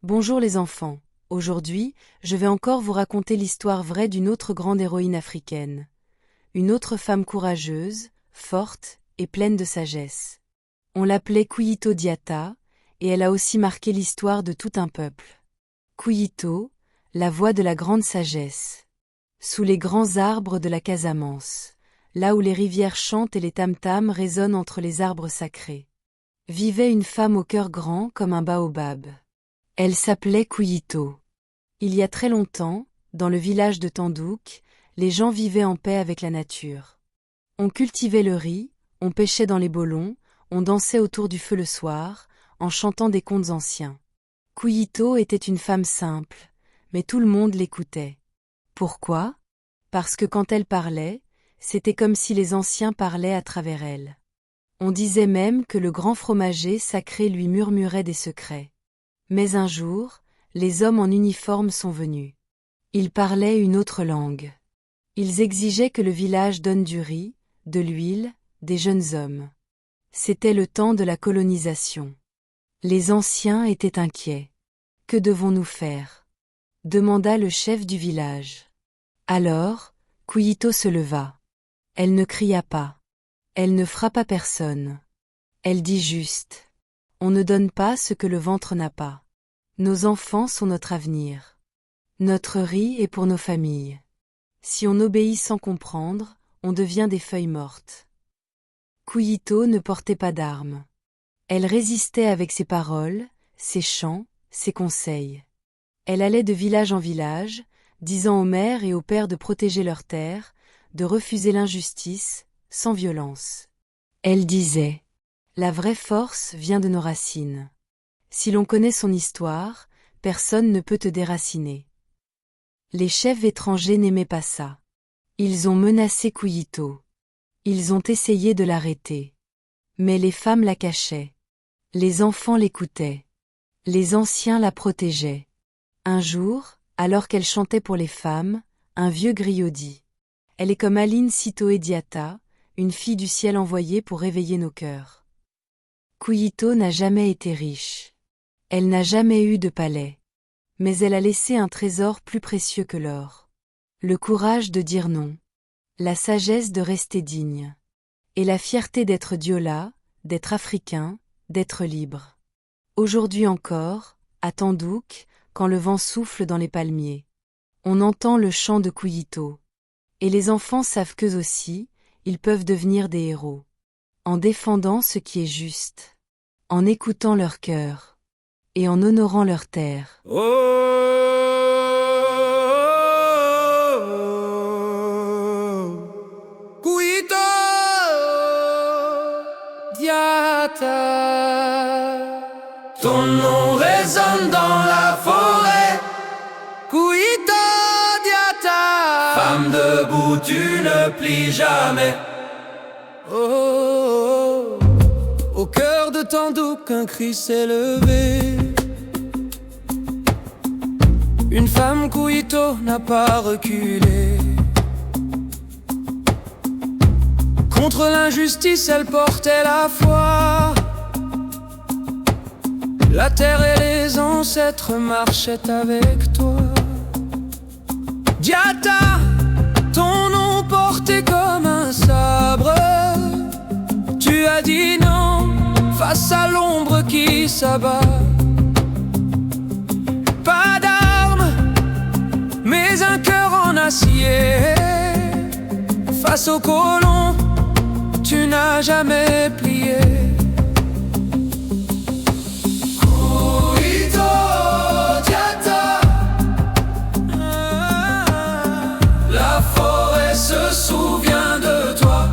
Bonjour les enfants, aujourd'hui, je vais encore vous raconter l'histoire vraie d'une autre grande héroïne africaine. Une autre femme courageuse, forte et pleine de sagesse. On l'appelait Kouyitou Diatta, et elle a aussi marqué l'histoire de tout un peuple. Kouyitou, la voix de la grande sagesse. Sous les grands arbres de la Casamance, là où les rivières chantent et les tam-tams résonnent entre les arbres sacrés, vivait une femme au cœur grand comme un baobab. Elle s'appelait Kouyitou. Il y a très longtemps, dans le village de Tandouk, les gens vivaient en paix avec la nature. On cultivait le riz, on pêchait dans les bolons, on dansait autour du feu le soir, en chantant des contes anciens. Kouyitou était une femme simple, mais tout le monde l'écoutait. Pourquoi? Parce que quand elle parlait, c'était comme si les anciens parlaient à travers elle. On disait même que le grand fromager sacré lui murmurait des secrets. Mais un jour, les hommes en uniforme sont venus. Ils parlaient une autre langue. Ils exigeaient que le village donne du riz, de l'huile, des jeunes hommes. C'était le temps de la colonisation. Les anciens étaient inquiets. Que devons-nous faire? Demanda le chef du village. Alors, Kouyitou se leva. Elle ne cria pas. Elle ne frappa personne. Elle dit juste: on ne donne pas ce que le ventre n'a pas. Nos enfants sont notre avenir. Notre riz est pour nos familles. Si on obéit sans comprendre, on devient des feuilles mortes. Kouyitou ne portait pas d'armes. Elle résistait avec ses paroles, ses chants, ses conseils. Elle allait de village en village, disant aux mères et aux pères de protéger leurs terres, de refuser l'injustice, sans violence. Elle disait: la vraie force vient de nos racines. Si l'on connaît son histoire, personne ne peut te déraciner. Les chefs étrangers n'aimaient pas ça. Ils ont menacé Kouyitou. Ils ont essayé de l'arrêter. Mais les femmes la cachaient. Les enfants l'écoutaient. Les anciens la protégeaient. Un jour, alors qu'elle chantait pour les femmes, un vieux griot dit: elle est comme Aline Sitoé Diatta, une fille du ciel envoyée pour réveiller nos cœurs. Kouyitou n'a jamais été riche. Elle n'a jamais eu de palais. Mais elle a laissé un trésor plus précieux que l'or. Le courage de dire non. La sagesse de rester digne. Et la fierté d'être Diola, d'être africain, d'être libre. Aujourd'hui encore, à Tandouk, quand le vent souffle dans les palmiers, on entend le chant de Kouyitou. Et les enfants savent qu'eux aussi, ils peuvent devenir des héros. En défendant ce qui est juste. En écoutant leur cœur. Et en honorant leur terre. Oh, Kouyitou Diatta, ton nom résonne dans la forêt. Kouyitou Diatta, femme debout, tu ne plies jamais. Oh, au cœur de Tandouk, un cri s'est levé. Une femme Kouyitou n'a pas reculé. Contre l'injustice, elle portait la foi. La terre et les ancêtres marchaient avec toi. Diatta, ton nom porté comme un sabre. Tu as dit non face à l'ombre qui s'abat. Pas d'armes, mais un cœur en acier. Face aux colons, tu n'as jamais plié. Kouyitou Diatta, la forêt se souvient de toi.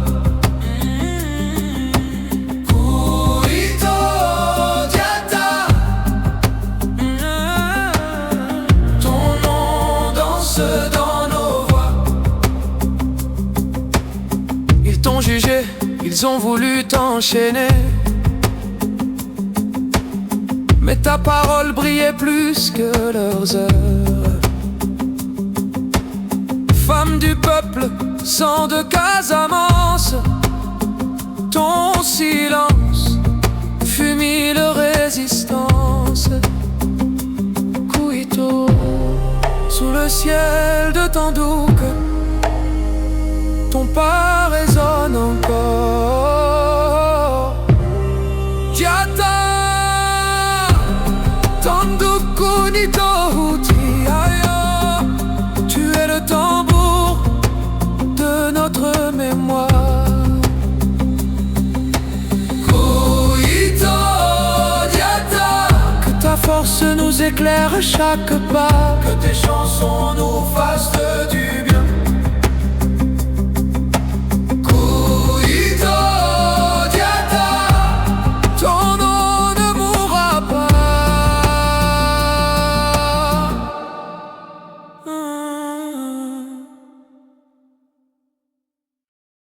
Ils ont voulu t'enchaîner, mais ta parole brillait plus que leurs heures. Femme du peuple, sang de Casamance, ton silence fut mille résistance. Koito, sous le ciel de Tandouk, ton pas résonne encore. Diata, Tandouk Unito Ayo, tu es le tambour de notre mémoire. Force nous éclaire à chaque pas, que tes chansons nous fassent du